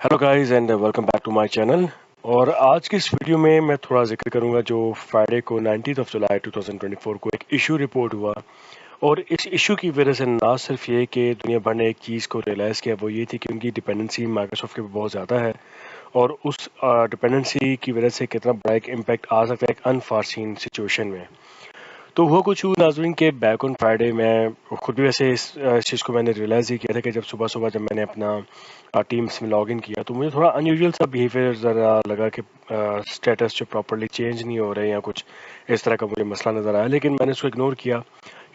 Hello guys and welcome back to my channel. और आज की इस वीडियो में मैं थोड़ा जिक्र करूंगा जो फ्राइडे को 19th ऑफ जुलाई 2024 को एक इशू रिपोर्ट हुआ। और इस इशू की वजह से ना सिर्फ ये कि दुनिया भर ने एक चीज़ को रियलाइज़ किया, वो ये थी कि उनकी डिपेंडेंसी माइक्रोसॉफ्ट के ऊपर बहुत ज़्यादा है। और उस डिपेंडेंसी की वजह से कितना बड़ा एक इम्पैक्ट आ सकता है एक अनफॉर्सीन सिचुएशन में। तो हुआ कुछ यूँ नाज़रीन के बैक ऑन फ्राइडे मैं खुद भी वैसे इस चीज़ को मैंने रियलाइज़ ही किया था कि जब सुबह-सुबह जब मैंने अपना टीम्स में लॉगिन किया तो मुझे थोड़ा अनयूजुअल सा बिहेवियर ज़रा लगा कि स्टेटस जो प्रॉपर्ली चेंज नहीं हो रहे या कुछ इस तरह का मुझे मसला नज़र आया, लेकिन मैंने उसको इग्नोर किया।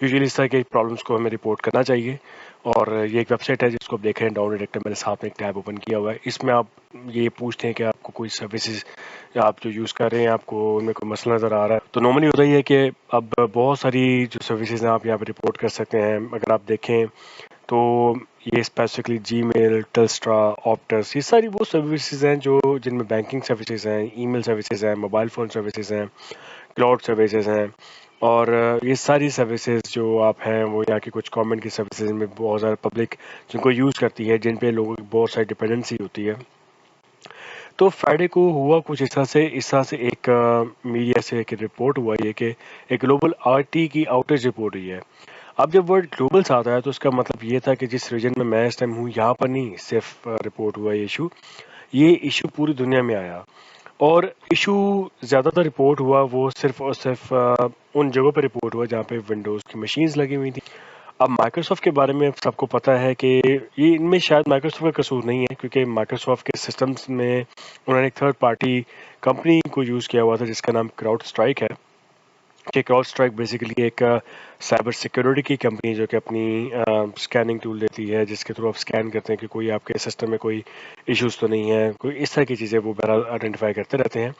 यूजुअली इस तरह के प्रॉब्लम्स को हमें रिपोर्ट करना चाहिए। और ये एक वेबसाइट है जिसको आप देख रहे हैं, डाउन डायरेक्टर मेरे साथ में एक टैब ओपन किया हुआ है। इसमें आप ये पूछते हैं कि आपको कोई सर्विसेज या आप जो यूज़ कर रहे हैं आपको उनमें कोई मसला नज़र आ रहा है। तो नॉर्मली होता ही है कि अब बहुत सारी जो सर्विसेज हैं आप यहाँ पे रिपोर्ट कर सकते हैं। अगर आप देखें तो ये स्पेसिफिकली जीमेल, टेल्स्ट्रा, ऑप्टस, ये सारी वो सर्विसेज हैं जो जिनमें बैंकिंग सर्विसेज हैं, ईमेल सर्विसेज हैं, मोबाइल फ़ोन सर्विसेज हैं, क्लाउड सर्विसेज हैं। और ये सारी सर्विसेज जो आप हैं वो यहाँ की कुछ गवर्नमेंट की सर्विसेज में बहुत ज़्यादा पब्लिक जिनको यूज़ करती है, जिन पे लोगों की बहुत सारी डिपेंडेंसी होती है। तो फ्राइडे को हुआ कुछ इस तरह से एक मीडिया से एक रिपोर्ट हुआ ये कि एक ग्लोबल आईटी की आउटेज रिपोर्ट हुई है। अब जब वर्ड ग्लोबल से आता है तो उसका मतलब ये था कि जिस रीजन में मैं इस टाइम हूँ यहाँ पर नहीं सिर्फ रिपोर्ट हुआ ये इशू पूरी दुनिया में आया। और इशू ज़्यादातर रिपोर्ट हुआ वो सिर्फ और सिर्फ उन जगहों पर रिपोर्ट हुआ जहाँ पे विंडोज़ की मशीन्स लगी हुई थी। अब माइक्रोसॉफ्ट के बारे में सबको पता है कि ये इनमें शायद माइक्रोसॉफ्ट का कसूर नहीं है, क्योंकि माइक्रोसॉफ्ट के सिस्टम्स में उन्होंने एक थर्ड पार्टी कंपनी को यूज़ किया हुआ था जिसका नाम क्राउड स्ट्राइक है। कि क्राउड स्ट्राइक बेसिकली एक साइबर सिक्योरिटी की कंपनी है जो कि अपनी स्कैनिंग टूल देती है, जिसके थ्रू आप स्कैन करते हैं कि कोई आपके सिस्टम में कोई इश्यूज तो नहीं है, कोई इस तरह की चीज़ें वो बहरहाल आइडेंटिफाई करते रहते हैं।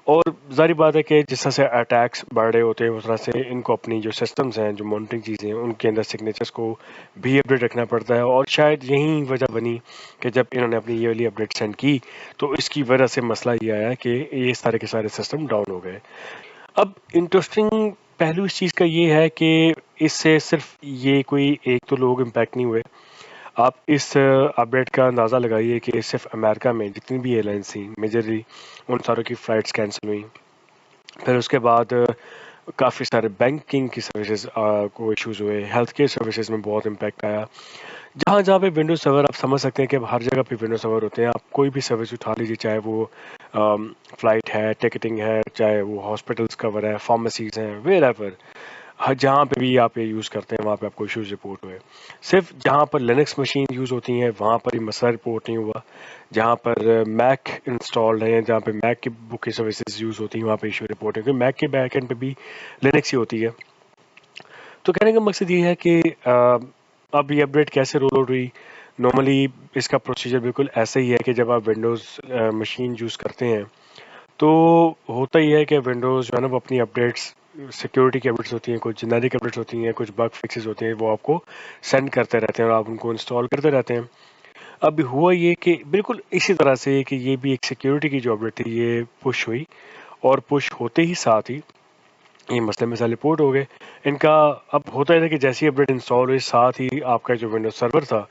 और ज़ाहिर बात है कि जिस तरह से अटैक्स बढ़ रहे होते हैं उस तरह से इनको अपनी जो सिस्टम्स हैं, जो मॉनिटरिंग चीज़ें हैं, उनके अंदर सिग्नेचर्स को भी अपडेट रखना पड़ता है। और शायद यही वजह बनी कि जब इन्होंने अपनी ये वाली अपडेट सेंड की तो इसकी वजह से मसला ये आया कि ये सारे के सारे सिस्टम डाउन हो गए। अब इंटरेस्टिंग पहलू इस चीज़ का ये है कि इससे सिर्फ ये कोई एक तो लोग इम्पैक्ट नहीं हुए। आप इस अपडेट का अंदाज़ा लगाइए कि सिर्फ अमेरिका में जितनी भी एयरलाइंस थी मेजरली उन सारों की फ़्लाइट्स कैंसिल हुई। फिर उसके बाद काफ़ी सारे बैंकिंग की सर्विसेज को इश्यूज हुए, हेल्थ केयर सर्विसेज में बहुत इम्पैक्ट आया। जहाँ जहाँ पे विंडोज सर्वर आप समझ सकते हैं कि अब हर जगह पे विंडोज सर्वर होते हैं। आप कोई भी सर्विस उठा लीजिए, चाहे वो फ्लाइट है, टिकटिंग है, चाहे वो हॉस्पिटल्स कवर है, फार्मेसीज हैं, वेर एवर, हर जहाँ पे भी आप ये यूज़ करते हैं वहाँ पे आपको इश्यूज रिपोर्ट हुए। सिर्फ जहाँ पर लिनक्स मशीन यूज़ होती हैं वहाँ पर ही मसला रिपोर्ट नहीं हुआ। जहाँ पर मैक इंस्टॉल्ड है, जहाँ पे मैक की बुक की सर्विसेज यूज़ होती हैं वहाँ पे इशू रिपोर्ट है, क्योंकि मैक के बैक एंड पे भी लिनक्स ही होती है। तो कहने का मकसद ये है कि अब ये अपडेट कैसे रोल आउट हुई। नॉर्मली इसका प्रोसीजर बिल्कुल ऐसा ही है कि जब आप विंडोज़ मशीन यूज़ करते हैं तो होता ही है कि विंडोज़ जो है ना वो अपनी अपडेट्स, सिक्योरिटी की अपडेट्स होती हैं, कुछ जेनेरिक अपडेट्स होती हैं, कुछ बग फिक्सेस होते हैं, वो आपको सेंड करते रहते हैं और आप उनको इंस्टॉल करते रहते हैं। अब हुआ ये कि बिल्कुल इसी तरह से कि ये भी एक सिक्योरिटी की जो अपडेट थी ये पुश हुई। और पुश होते ही साथ ही ये मसले मसाले रिपोर्ट हो गए इनका। अब होता है ना कि जैसी अपडेट इंस्टॉल हुई साथ ही आपका जो विंडोज सर्वर था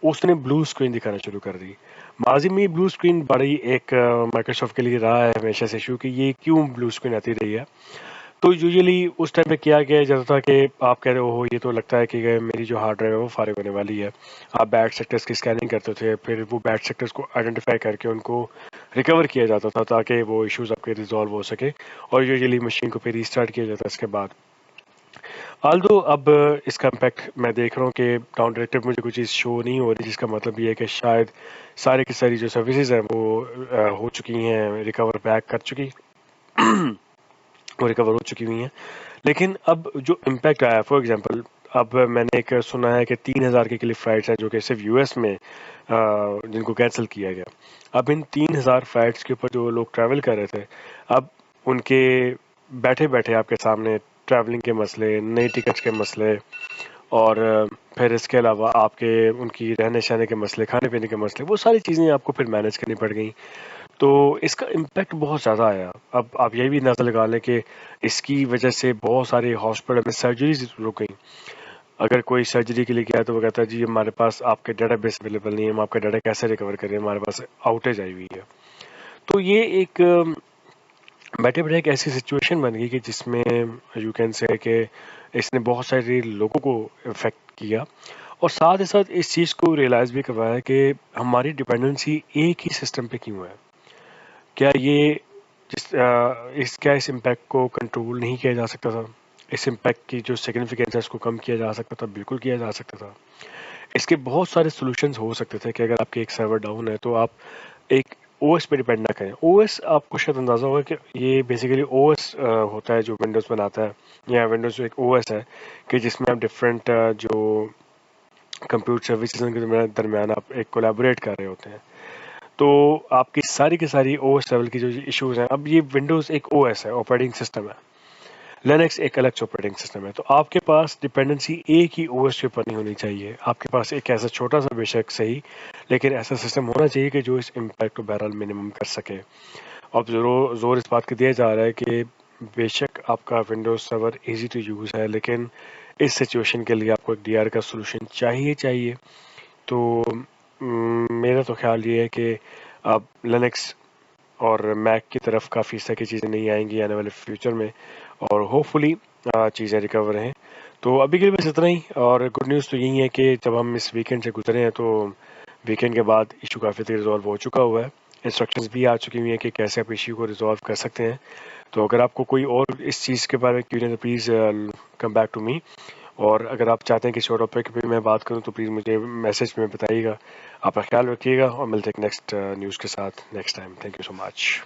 उसने ब्लू स्क्रीन दिखाना शुरू कर दी। माजी में ब्लू स्क्रीन बड़ी एक माइक्रोसॉफ्ट के लिए रहा है हमेशा से इशू कि ये क्यों ब्लू स्क्रीन आती रही है। तो यूजुअली उस टाइम पे किया गया जाता था कि आप कह रहे हो ये तो लगता है कि मेरी जो हार्ड ड्राइव है वो फारिग होने वाली है। आप बैड सेक्टर्स की स्कैनिंग करते थे, फिर वो बैड सेक्टर्स को आइडेंटिफाई करके उनको रिकवर किया जाता था ताकि वो इश्यूज आपके रिजॉल्व हो सके। और यूजुअली मशीन को फिर रीस्टार्ट किया जाता है इसके बाद। आल्दो अब इसका इम्पैक्ट मैं देख रहा हूँ कि डाउन डायरेक्टिव मुझे कोई चीज़ शो नहीं हो रही, जिसका मतलब ये है कि शायद सारी की सारी जो सर्विसेज हैं वो हो चुकी हैं, रिकवर बैक कर चुकी वो रिकवर हो चुकी हुई हैं। लेकिन अब जो इम्पैक्ट आया फॉर एग्जांपल, अब मैंने एक सुना है कि 3,000 के लिए फ़्लाइट्स हैं जो कि सिर्फ यूएस में जिनको कैंसिल किया गया। अब इन 3,000 फ़्लाइट्स के ऊपर जो लोग ट्रैवल कर रहे थे, अब उनके बैठे बैठे आपके सामने ट्रैवलिंग के मसले, नई टिकट्स के मसले, और फिर इसके अलावा आपके उनकी रहने सहने के मसले, खाने पीने के मसले, वो सारी चीज़ें आपको फिर मैनेज करनी पड़ गई। तो इसका इम्पैक्ट बहुत ज़्यादा आया। अब आप ये भी अंदाज़ा लगा लें कि इसकी वजह से बहुत सारे हॉस्पिटल में सर्जरीज रुक गई। अगर कोई सर्जरी के लिए गया तो वो कहता है जी हमारे पास आपके डेटाबेस अवेलेबल नहीं है, हम आपका डाटा कैसे रिकवर करें, हमारे पास आउटेज आई हुई है। तो ये एक बैठे बैठे एक ऐसी सिचुएशन बन गई कि जिसमें यू कैन से कि इसने बहुत सारे लोगों को इफेक्ट किया, और साथ ही साथ इस चीज़ को रियलाइज़ भी करवाया कि हमारी डिपेंडेंसी एक ही सिस्टम पे क्यों है। क्या ये इस इम्पैक्ट को कंट्रोल नहीं किया जा सकता था? इस इम्पैक्ट की जो सिग्निफिकेंस है उसको कम किया जा सकता था? बिल्कुल किया जा सकता था। इसके बहुत सारे सॉल्यूशंस हो सकते थे कि अगर आपके एक सर्वर डाउन है तो आप एक ओएस पे डिपेंड ना करें। ओएस आपको शायद अंदाज़ा होगा कि ये बेसिकली ओएस होता है जो विंडोज़ बनाता है, या विंडोज़ एक ओएस है कि जिसमें आप डिफरेंट जो कंप्यूटर सर्विसेज के दरमियान आप एक कोलैबोरेट कर रहे होते हैं। तो आपकी सारी की सारी ओएस लेवल की जो इश्यूज हैं, अब ये विंडोज़ एक ओएस है, ऑपरेटिंग सिस्टम है, लिनक्स एक अलग ऑपरेटिंग सिस्टम है, तो आपके पास डिपेंडेंसी एक ही ओएस के ऊपर नहीं होनी चाहिए। आपके पास एक ऐसा छोटा सा बेशक सही, लेकिन ऐसा सिस्टम होना चाहिए कि जो इस इम्पैक्ट को बहरहाल मिनिमम कर सके। अब जोर इस बात का दिया जा रहा है कि बेशक आपका Windows server easy to use है, लेकिन इस सिचुएशन के लिए आपको एक डीआर का सोल्यूशन चाहिए। तो मेरा तो ख्याल ये है कि अब लिनक्स और मैक की तरफ काफ़ी इस तरह की चीज़ें नहीं आएंगी आने वाले फ्यूचर में, और होपफुली चीज़ें रिकवर हैं। तो अभी के लिए बस इतना ही, और गुड न्यूज़ तो यही है कि जब हम इस वीकेंड से गुजरे हैं तो वीकेंड के बाद इशू काफ़ी देर रिजॉल्व हो चुका हुआ है। इंस्ट्रक्शंस भी आ चुकी हुई हैं कि कैसे आप इशू को रिजॉल्व कर सकते हैं। तो अगर आपको कोई और इस चीज़ के बारे में क्यूरियस है तो please come back to me, और अगर आप चाहते हैं किसी और टॉपिक पे मैं बात करूं तो प्लीज़ मुझे मैसेज में बताइएगा। आपका ख्याल रखिएगा, और मिलते हैं नेक्स्ट न्यूज़ के साथ next time. Thank you so much.